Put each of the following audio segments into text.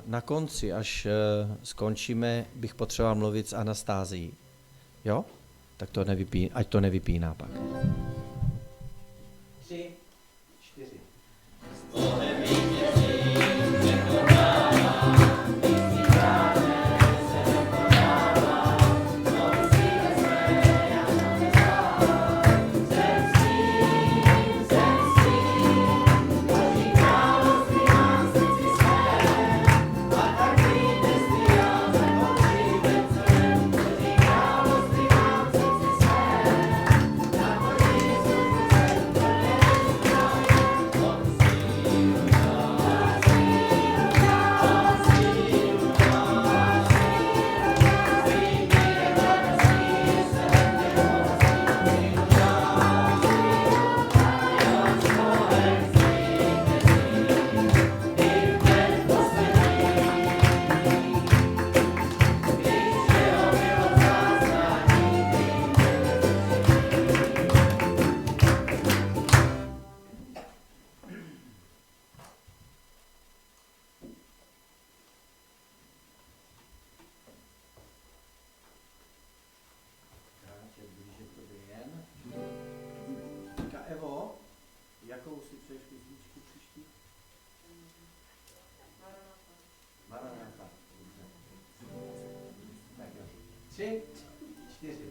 na konci, až skončíme, bych potřeboval mluvit s Anastázií. Jo? Tak to ať to nevypíná pak. 3, 4. Jakou si přeješ písničku příští? Maranatha. Tak jo. 3, 4.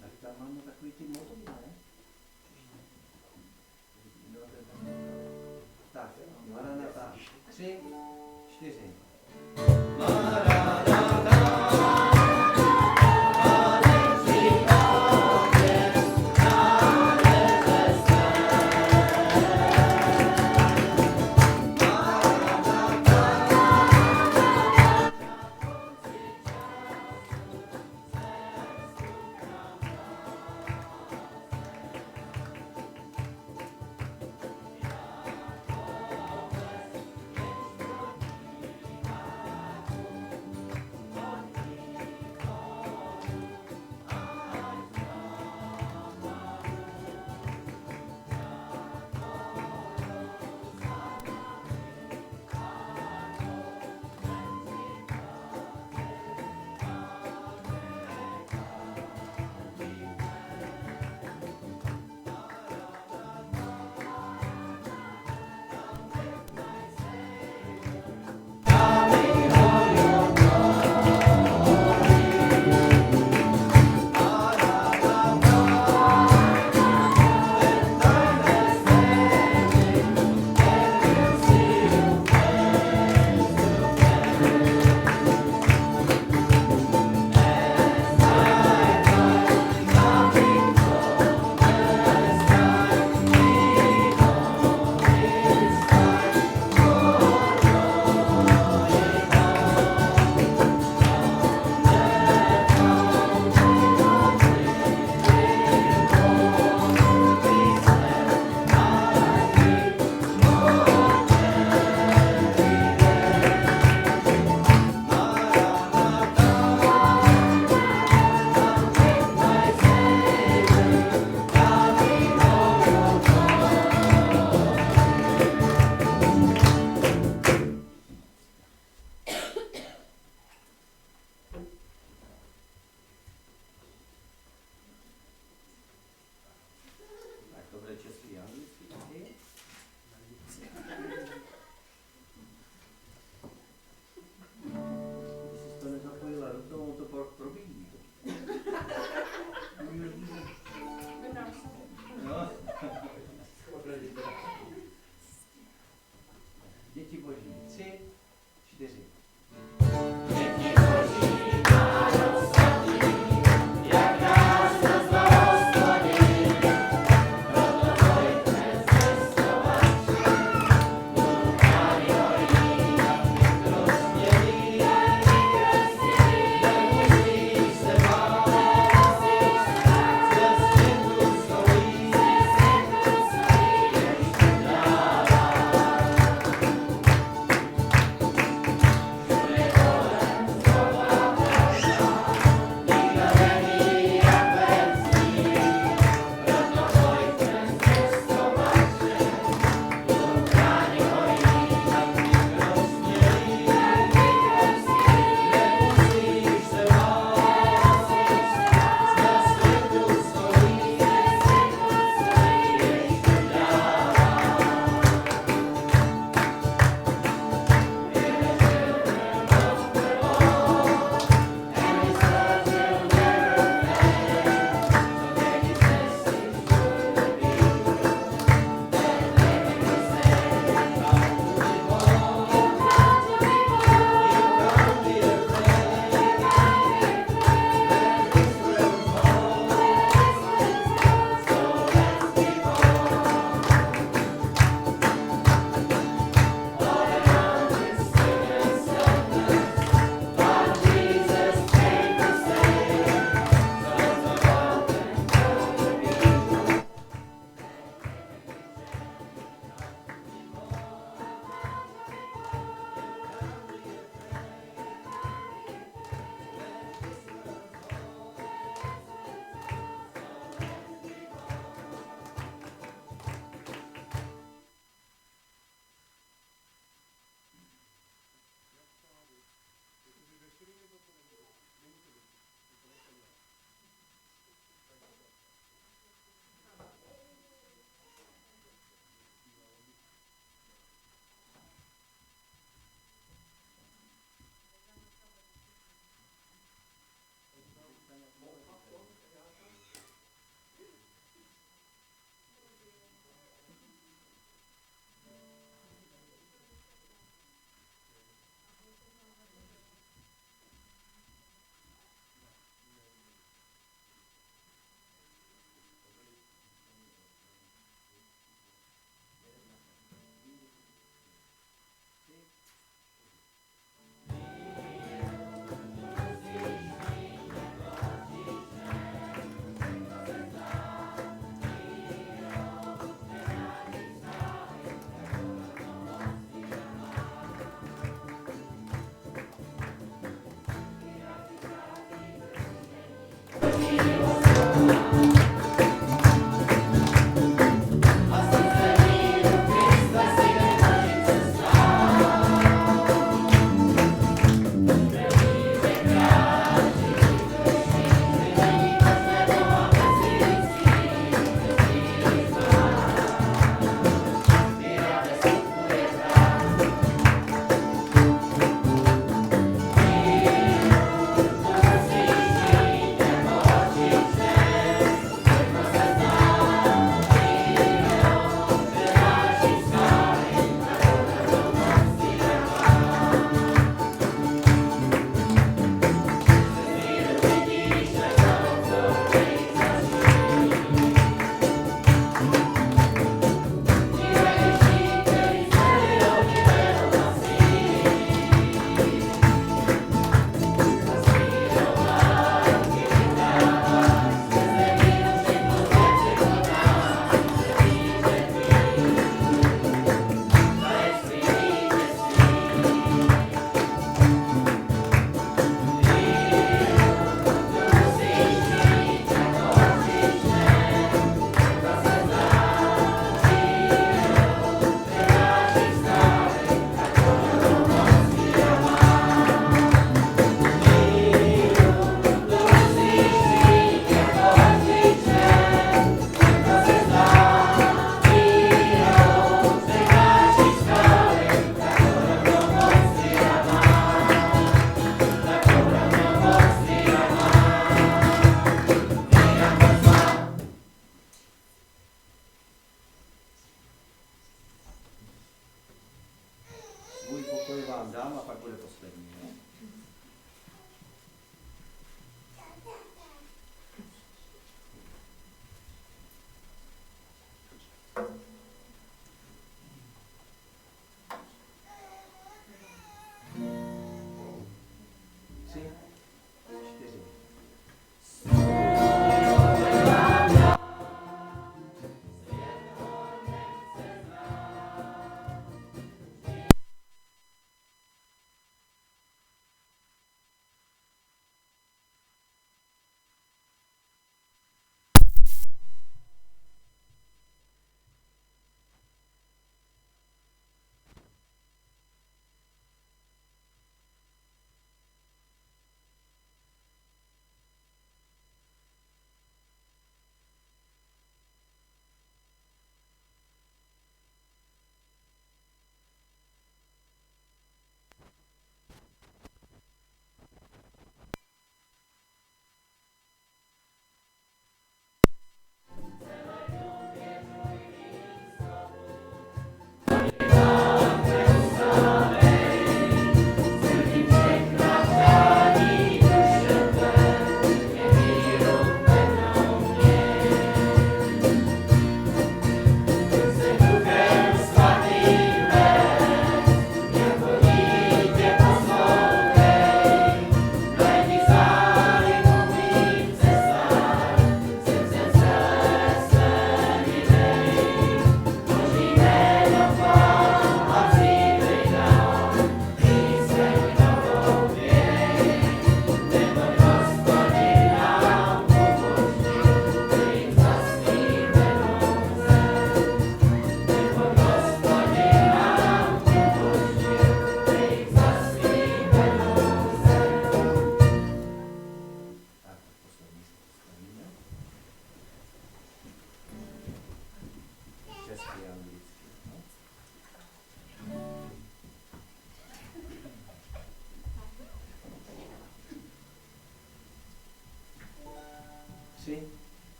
Tak tam máme takový ty motory, ne? Tak, Maranatha. 3, 4.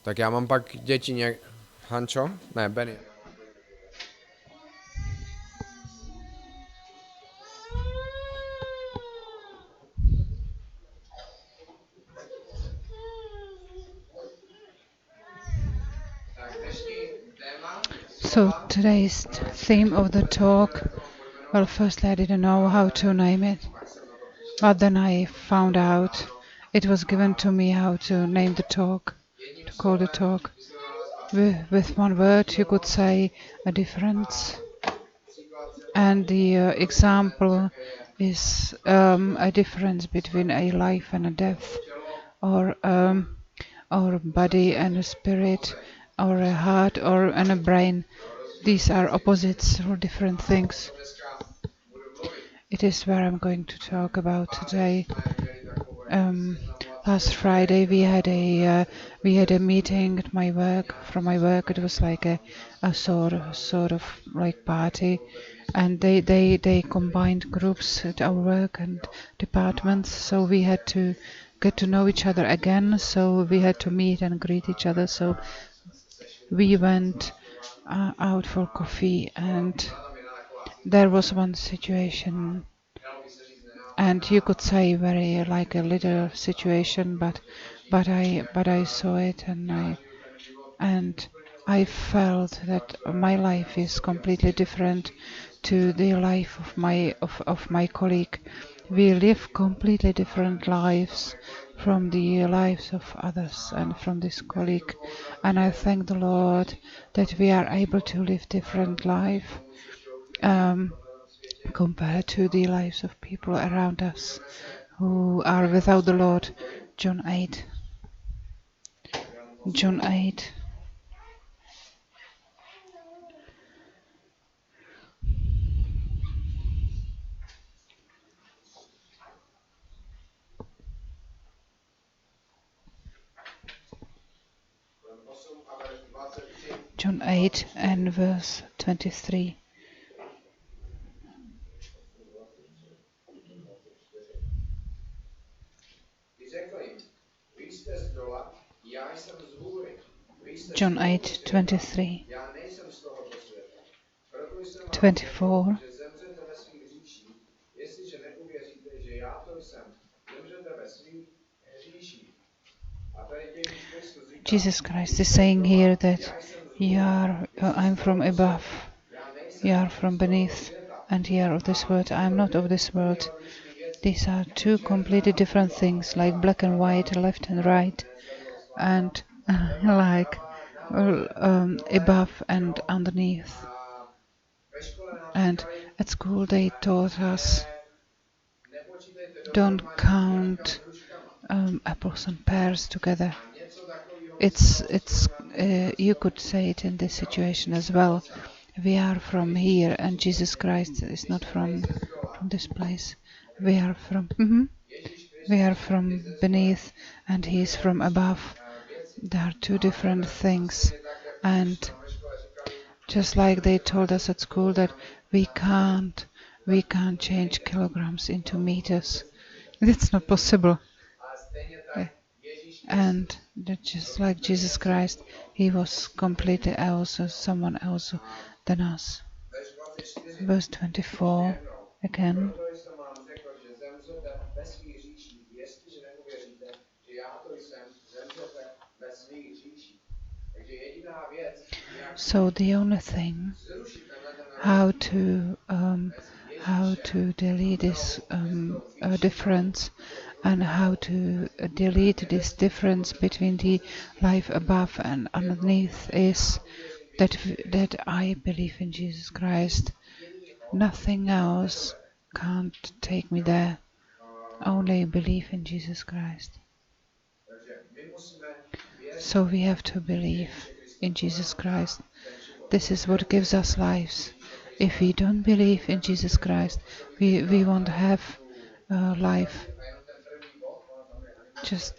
Tak já mám pak děti nějak... Hančo? Ne, Benny. So today's theme of the talk, well, firstly I didn't know how to name it, but then I found out it was given to me how to name the talk, to call the talk. With one word you could say a difference, and the example is a difference between a life and a death, or body and a spirit, or a heart or and a brain. These are opposites or different things. It is where I'm going to talk about today. Last Friday we had a meeting at my work. From my work, it was like a sort of like party, and they combined groups at our work and departments. So we had to get to know each other again. So we had to meet and greet each other. So we went out for coffee, and there was one situation, and you could say very like a little situation, but I saw it, and I felt that my life is completely different to the life of my colleague. We live completely different lives from the lives of others and from this colleague, and I thank the Lord that we are able to live different life compared to the lives of people around us who are without the Lord. John 8. John 8. John 8 and verse 23. John 8:23, 24. Jesus Christ is saying here that I'm from above, you are from beneath, and you are of this world. I am not of this world. These are two completely different things, like black and white, left and right, and like above and underneath. And at school they taught us, don't count apples and pears together. It's you could say it in this situation as well. We are from here, and Jesus Christ is not from this place. We are from beneath, and He is from above. There are two different things, and just like they told us at school that we can't change kilograms into meters. It's not possible. And that just like Jesus Christ, He was completely else, someone else than us. Verse 24 again. So the only thing how to delete this difference, and how to delete this difference between the life above and underneath, is that I believe in Jesus Christ, Nothing else can't take me there. Only believe in Jesus Christ. So we have to believe in Jesus Christ. This is what gives us lives. If we don't believe in Jesus Christ, we won't have life. Just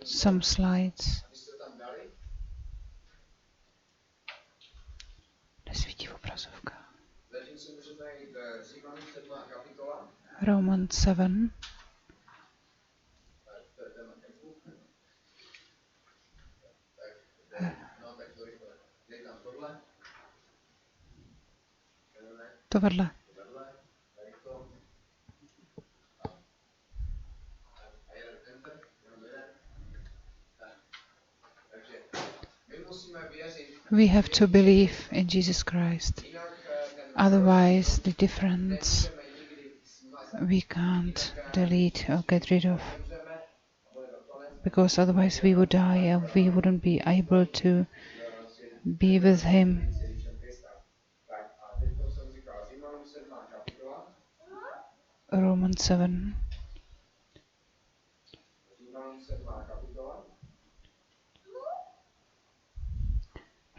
some slides. Nesvítí obrazovka. Romans 7. To vedle. We have to believe in Jesus Christ. Otherwise, the difference we can't delete or get rid of. Because otherwise we would die and we wouldn't be able to be with Him. Romans 7.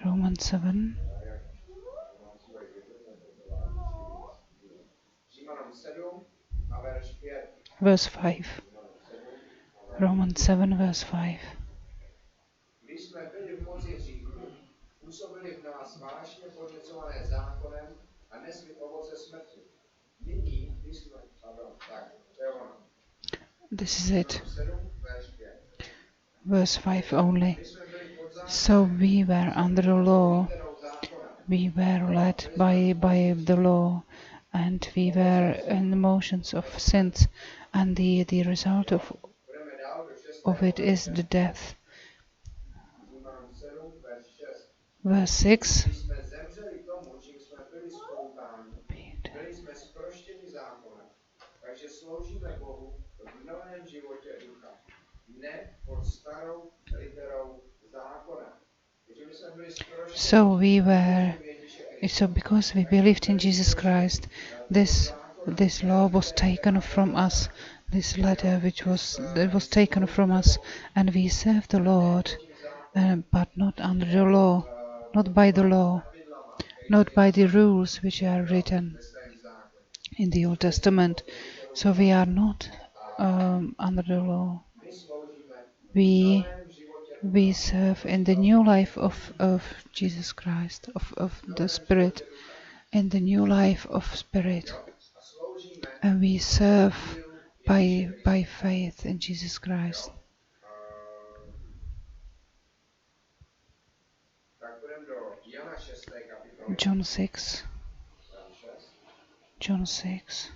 Romans 7. Verse 5. Romans 7, verse 5. Když jsme byli v moci hříchu, působili v nás vášně podněcované zákonem a nesli ovoce smrti. Nyní, když jsme... tak, to je ono. This is it. Verse 5 only. So we were under the law. We were led by the law, and we were in the motions of sins, and the result of it is the death. Verse 6. So because we believed in Jesus Christ, this law was taken from us, this letter that was taken from us, and we serve the Lord, but not under the law, not by the law, not by the rules which are written in the Old Testament. So we are not under the law. We serve in the new life of Jesus Christ, of the Spirit, in the new life of Spirit. And we serve by faith in Jesus Christ. John 6. John 6.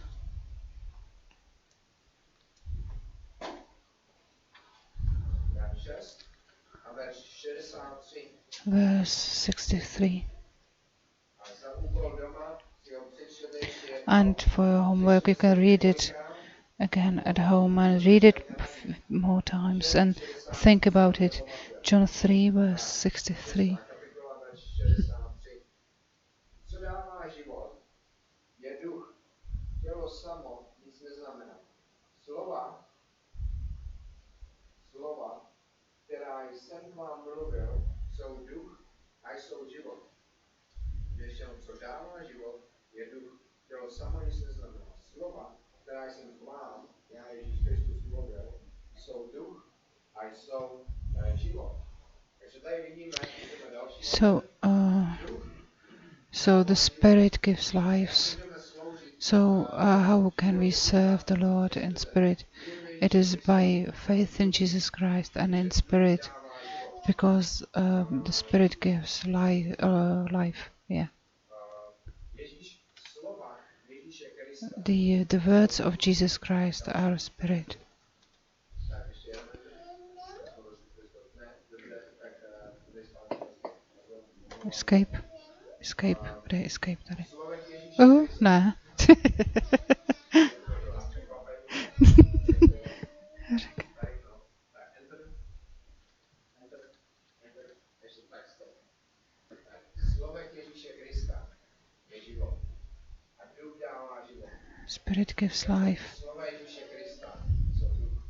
Verse 63. And for your homework you can read it again at home and read it more times and think about it. John 3 verse 63. která jsem k vám mluvil, jsou duch a jsou život. Když co dává život, je duch. Tělo samo nic neznamená. Slova, která jsem k vám, já Ježíš Kristus mluvil, jsou duch a jsou život. Takže tady vidíme, další. So the Spirit gives lives. So how can we serve the Lord in spirit? It is by faith in Jesus Christ and in spirit, because the Spirit gives life. Yeah. The words of Jesus Christ are spirit. Escape. Kde je escape tady? Ne. Slovek Ježíše Krista je život. A duch Spirit gives life. Slova Ježíše Krista jsou duch.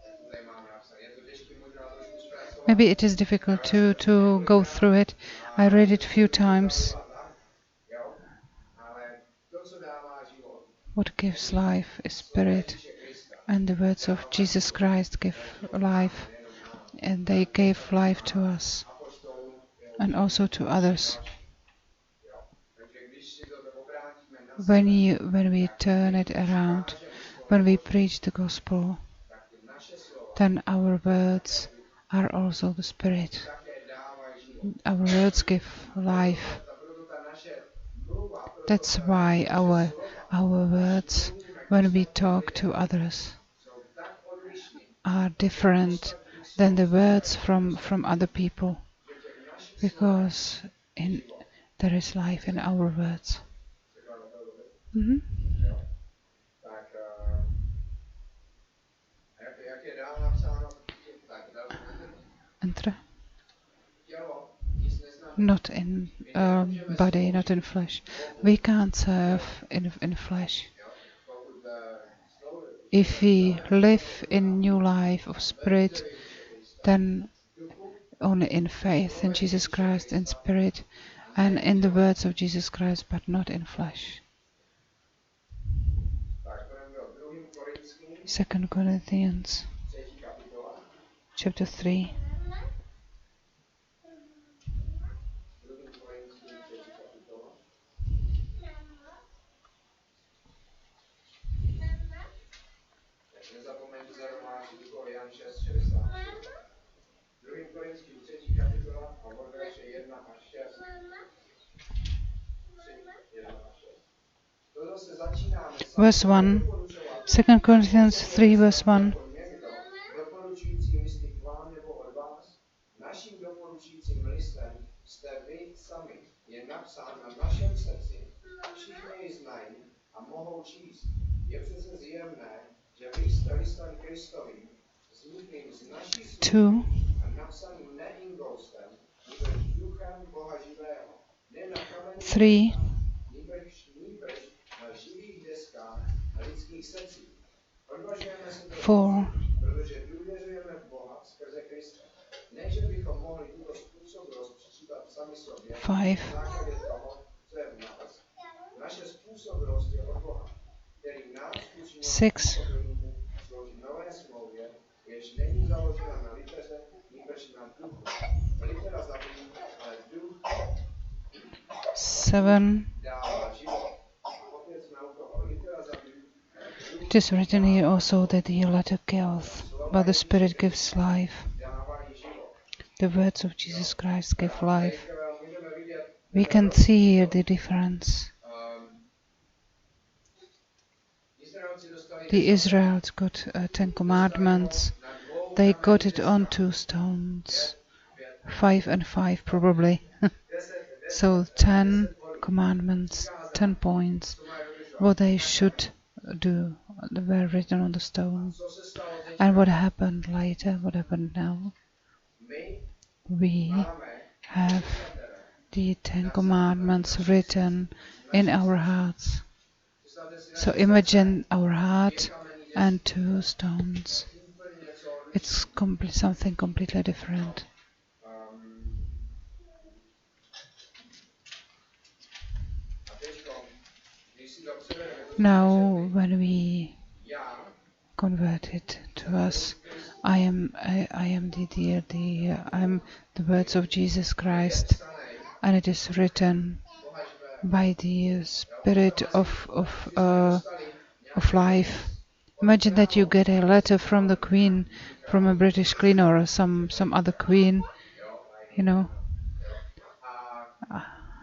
Jak to tady máme napsané. Je to těžké možná trošku zpracovat. Maybe it is difficult to go through it. I read it few times. Jo? Ale to, co dává život, What gives life is Spirit, Ježíše Krista. and the words of Jesus Christ give life, and they gave life to us Apoštolům, jo, and also to others. jo. Takže když si to obrátíme na When we turn it around, when we preach the gospel, tak ty naše slova then our words are also the Spirit. také dávají život. Our words give life. Proto ta naše mluva, proto That's ta why naše our slova words, when we talk to others, jsou tak odlišný, are different than the words from other people, že těch našich because there is life in our words. Mhm. jo. Tak jak je dál napsáno, tak dál Enter. tělo nic neznamená. Not in body, not in flesh. We can't serve in flesh. Jo. Pokud slovo If we live in new life of Spirit, then only in faith in Jesus Christ, in Spirit, and in the words of Jesus Christ, but not in flesh. tak budeme do 2. Korinským 2 Corinthians 3. kapitola. chapter 3. 2. Korinským 3. kapitola. Tak nezapomeňte zarovnávat do Jan 6:63. 2. Korinským 3. kapitola a od verše 1 až 6. 3, 1 až 6. To zase začínáme Verse 1. 2 Corinthians 3, verse 1. jako někdo, doporučujícím listy k vám nebo od vás. Naším doporučujícím listem jste vy sami. Je napsán na našem srdci. Všichni jej znají a mohou číst. Je přece zjevné, že vy jste listem Kristovým, vzniklým z naší služby a napsaným ne ingoustem, nýbrž duchem Boha živého. Ne na kamenných 3. deskách, nýbrž na živých deskách a lidských srdcích. Odvažujeme se do 4. protože důvěřujeme v Boha skrze Krista. Ne, že bychom mohli tuto způsobilost přičítat sami sobě, 5. na základě toho, co je v nás. Naše způsobilost je od Boha, který nás učinil 6. způsobilými sloužit nové smlouvě, jež není založena na liteře, nýbrž na duchu. Litera zabíjí, ale duch 7. dává život. Opět jsme u toho. Litera zabíjí, ale duch It is written here also that the letter kills, but the Spirit gives life. dávají život. The words of Jesus Christ give life. Můžeme vidět, We can see here the difference. Izraelci dostali The Israelites got 10 commandments. They got it on 2 stones. 5 and 5 probably. So 10 commandments, 10 points, what they should do, were written on the stone. co se stalo teď. And what happened later, what happened now? My We máme have the 10 commandments written in our hearts. So imagine our heart and 2 stones. It's something completely different. a teďko, když si to převedeme, Now, when we já convert it to us, I am I'm the words of Jesus Christ, and it is written by the Spirit of life. Imagine that you get a letter from the Queen, from a British Queen or some other Queen, you know.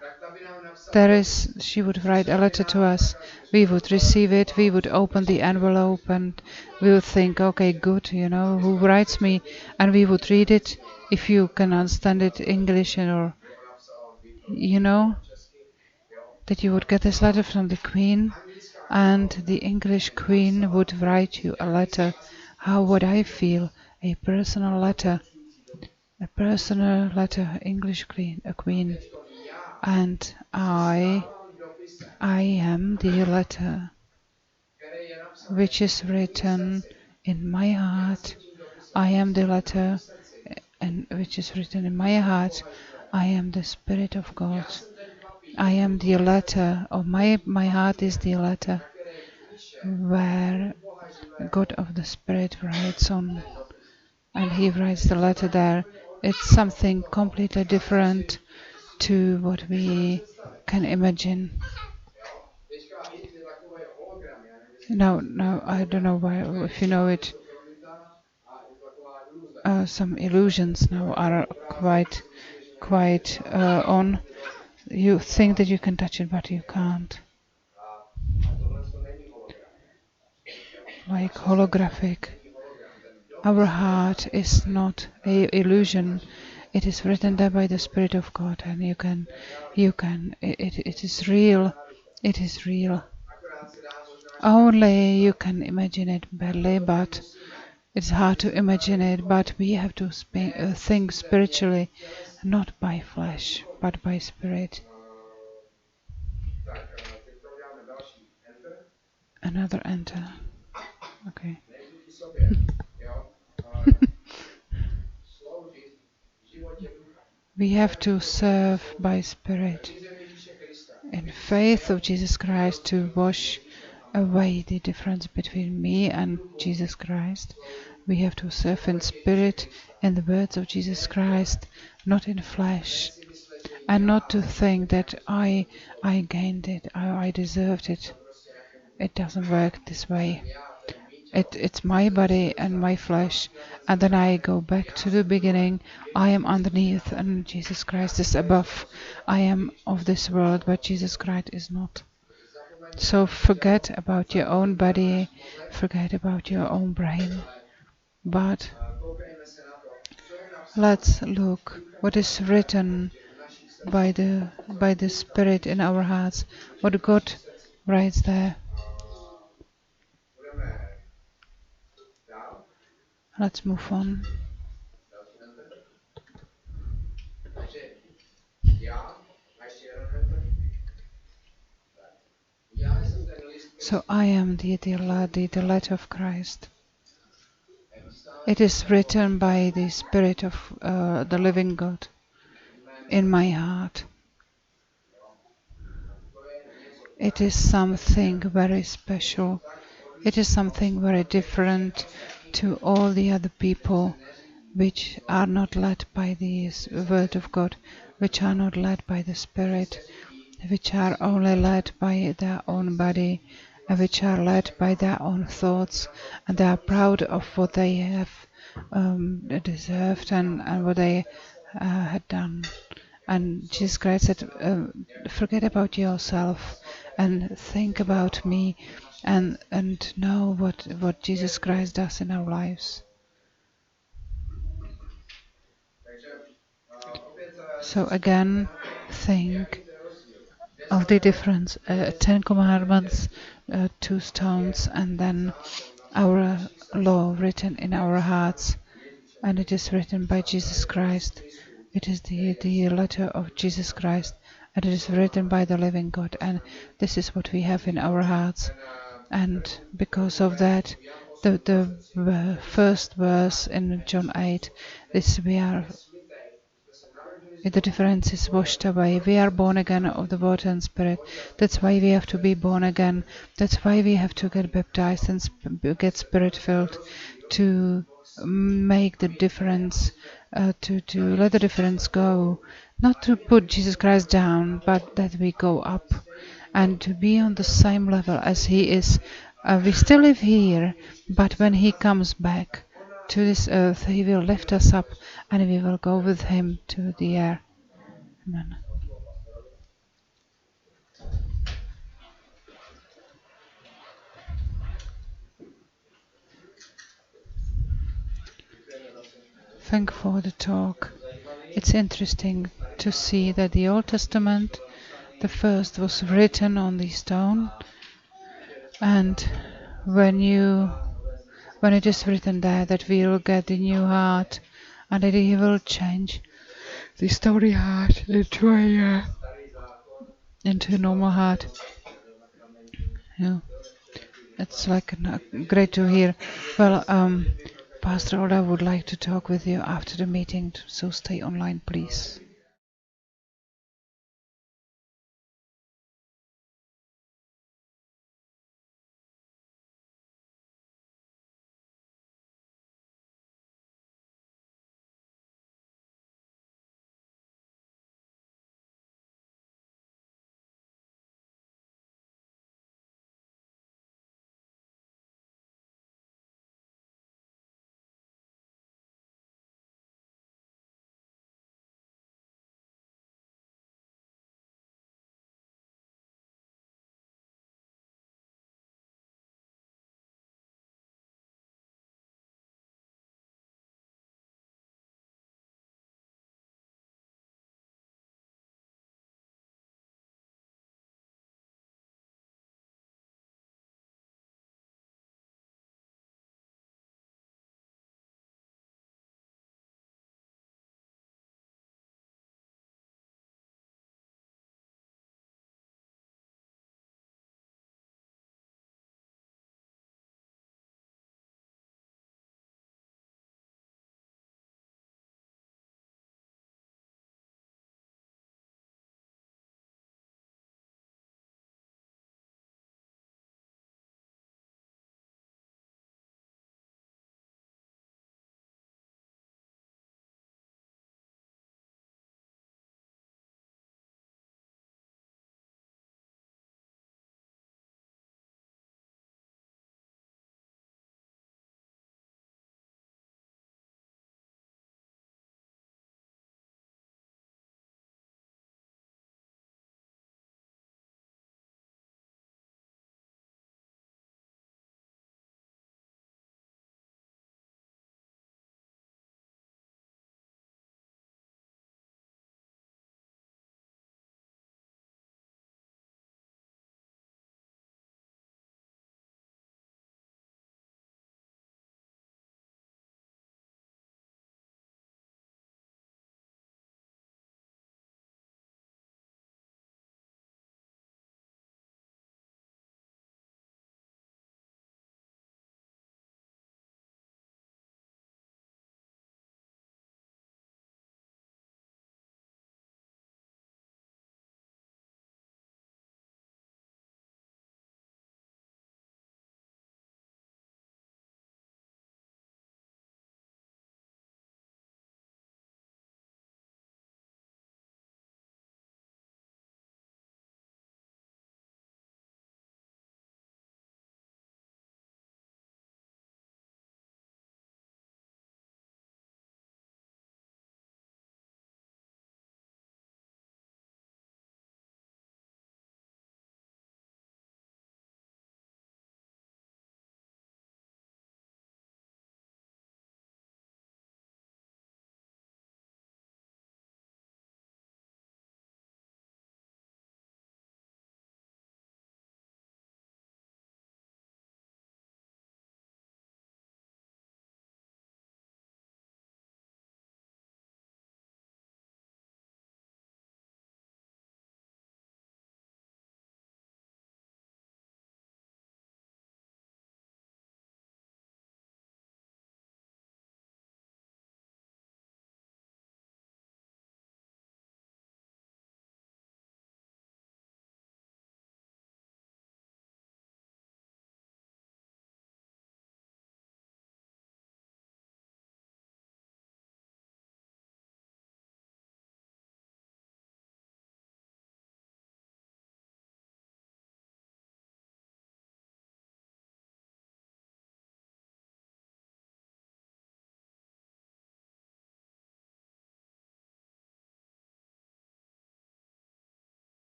tak ta by nám napsala, She would write a letter to us. We would receive it, we would open the envelope, and we would think, okay, good, you know, who writes me? And we would read it, if you can understand it, English or, you know, that you would get this letter from the Queen, and the English Queen would write you a letter. How would I feel? A personal letter, English Queen, a Queen. And I am the letter. which is written in my heart. I am the letter, and which is written in my heart. I am the Spirit of God. I am the letter of my heart is the letter where God of the Spirit writes on, and He writes the letter there. It's something completely different to what we can imagine. Now I don't know why, if you know it. Some illusions now are quite on. You think that you can touch it, but you can't. Like holographic. Our heart is not a illusion. It is written there by the Spirit of God, and it is real. It is real. Only you can imagine it badly, but it's hard to imagine it. But we have to think spiritually, not by flesh, but by spirit. Another enter. Okay. We have to serve by spirit in faith of Jesus Christ to wash away the difference between me and Jesus Christ. We have to serve in spirit in the words of Jesus Christ, not in flesh, and not to think that I gained it, I deserved it. It doesn't work this way. It's my body and my flesh, and then I go back to the beginning. I am underneath, and Jesus Christ is above. I am of this world, but Jesus Christ is not. So forget about your own body, forget about your own brain, but let's look what is written by the Spirit in our hearts, what God writes there. Let's move on. So I am the letter of Christ. It is written by the Spirit of the living God in my heart. It is something very special. It is something very different to all the other people which are not led by the Word of God, which are not led by the Spirit, which are only led by their own body, and which are led by their own thoughts, and they are proud of what they have deserved and what they had done. And Jesus Christ said, forget about yourself and think about me, and know what Jesus Christ does in our lives. So again, think of the difference. 10 commandments, 2 stones, and then our law written in our hearts, and it is written by Jesus Christ. It is the letter of Jesus Christ, and it is written by the living God, and this is what we have in our hearts. And because of that, the first verse in John 8, this the difference is washed away. We are born again of the water and spirit. That's why we have to be born again. That's why we have to get baptized and get spirit filled, to make the difference, to let the difference go. Not to put Jesus Christ down, but that we go up and to be on the same level as He is. We still live here, but when He comes back to this earth, He will lift us up and we will go with Him to the air. Amen. Thank you for the talk. It's interesting to see that the Old Testament, the first was written on the stone, and when it is written there that we will get the new heart and that He will change the stony heart into a normal heart. Yeah. It's like great to hear. Well, Pastor Oda would like to talk with you after the meeting, so stay online, please.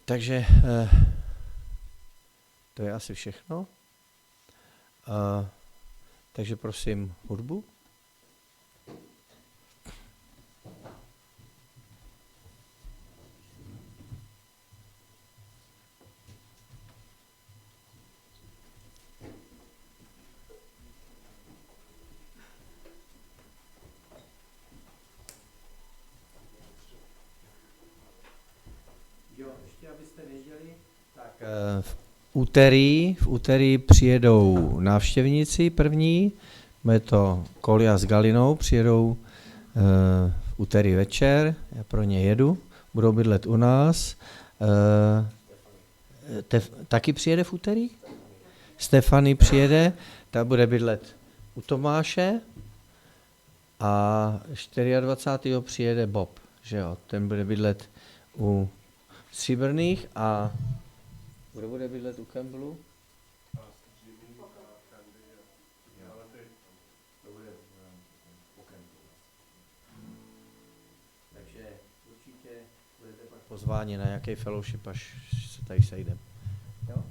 Takže to je asi všechno. Takže prosím hudbu. v úterý přijedou návštěvníci první, bude to Kolia s Galinou, přijedou v úterý večer, já pro ně jedu, budou bydlet u nás. Taky přijede v úterý? Stefany přijede, ta bude bydlet u Tomáše a 24. přijede Bob, že jo, ten bude bydlet u Stříbrných a kdo bude bydlet u Campbellu? Takže určitě budete pak pozváni na nějaký fellowship, až se tady sejdeme. Jo?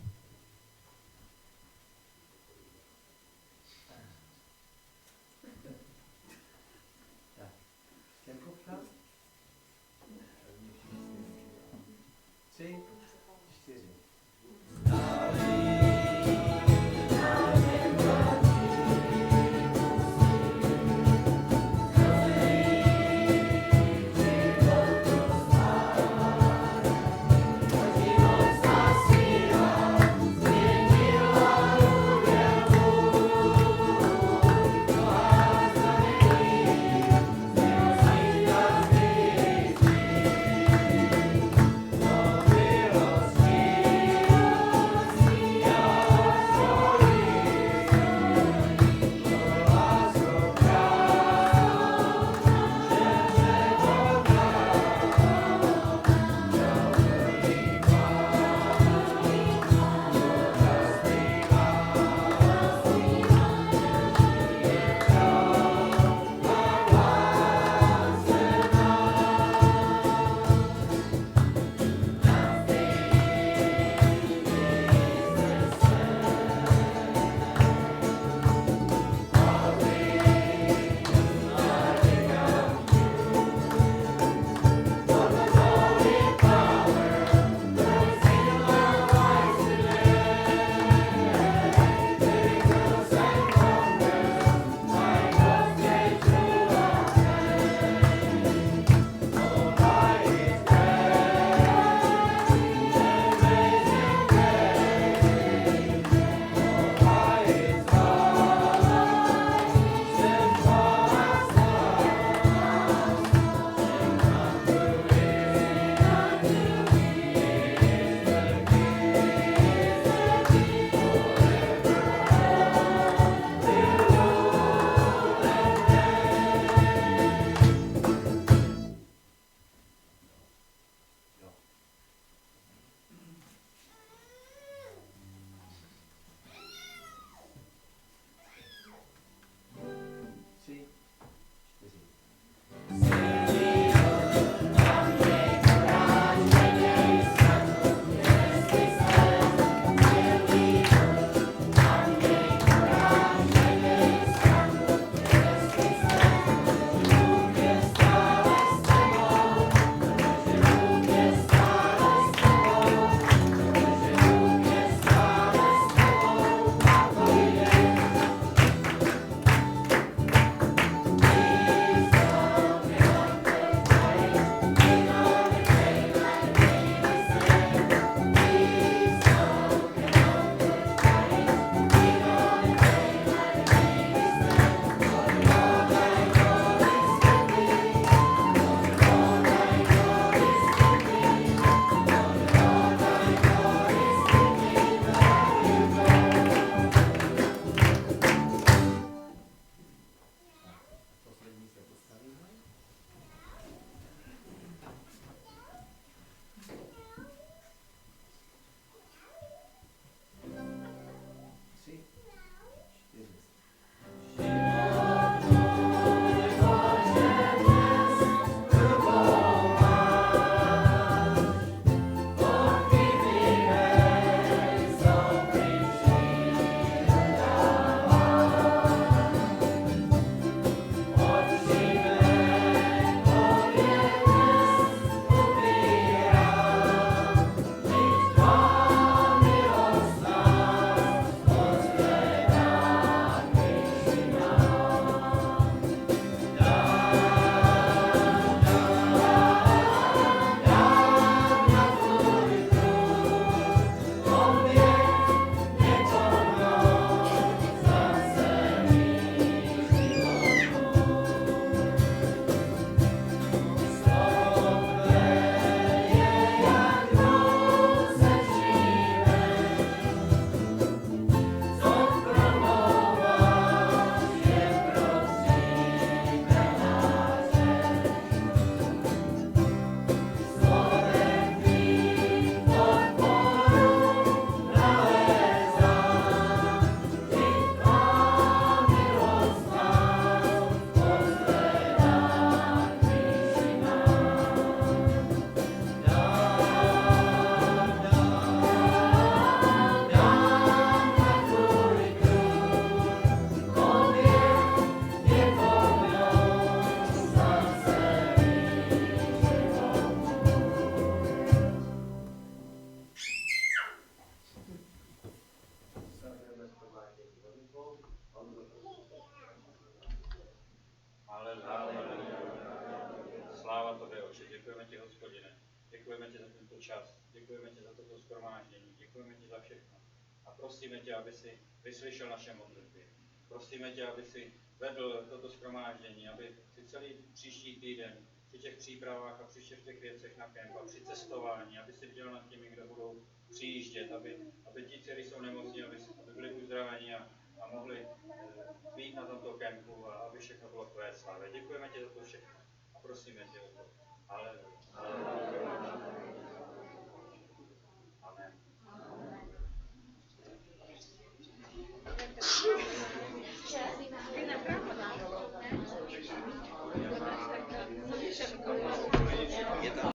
Tři, čtyři. Děkujeme ti, Hospodine. Děkujeme ti za tento čas. Děkujeme ti za toto shromáždění. Děkujeme ti za všechno. A prosíme tě, aby si vyslyšel naše modlitby. Prosíme tě, aby si vedl toto shromáždění, aby si celý příští týden při těch přípravách a při všech těch věcech na kemp a při cestování, aby si bděl nad těmi, kdo budou přijíždět, aby ti, kteří jsou nemocní, aby byli uzdraveni a mohli být na tomto kempu a aby všechno bylo tvé slávě. Děkujeme ti za to všechno.